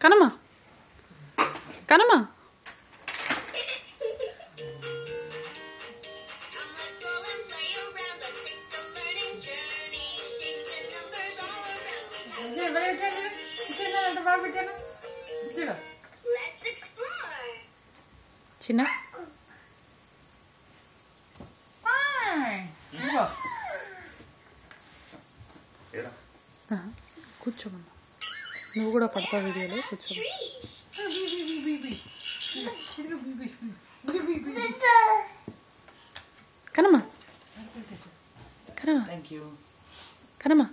కనమ్మా కనమ్మా చిన్న కూర్చోమన్నా నువ్వు కూడా పడతావు వీడియోలో కూర్చో కనమ్మా కనమ్మా కనమ్మా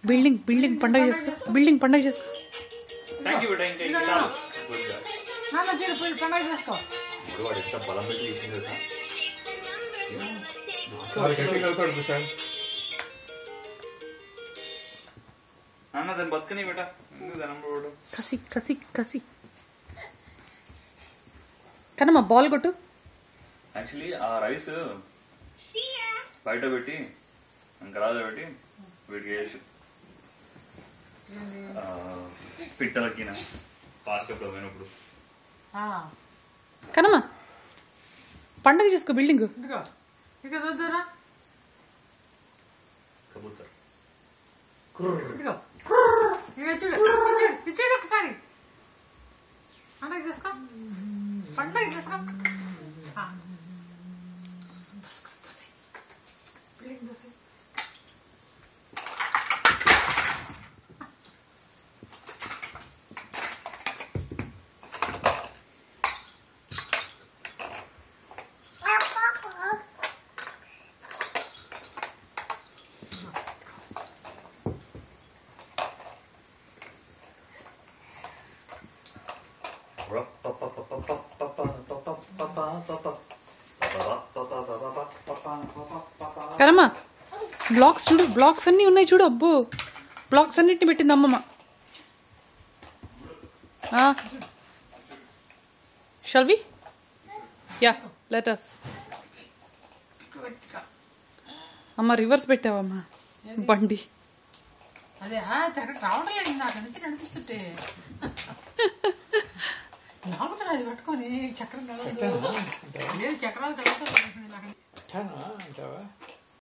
బిల్డింగ్ పండగ చేసుకో పండగ చేసుకో కసి కసి కసి కనమ్మా బాల్ కొట్టు. యాక్చువల్లీ ఆ రైస్ బయట పెట్టి గరాలో పెట్టి వీటికి వేసి పిట్టలకి పార్క్ పోయినప్పుడు కనమ్మా పండగ చేసుకో బిల్డింగ్ కబూతర్ ఒకసారి పండగ చేసుకో పండగ చేసుకో కనమ్మా బ్లాక్స్ చూడు, బ్లాక్స్ అన్నీ ఉన్నాయి చూడు. అబ్బో బ్లాక్స్ అన్నిటిని పెట్టింది అమ్మమ్మ. షల్ వి యా లెట్ us. అమ్మ రివర్స్ పెట్టావమ్మా బండి. అదే రావడం లేదు నాకు నుంచి నడిపిస్తుంటే లాగుతుంది అది పట్టుకొని చక్రం కలదు చక్రాలు కలుగుతుంది.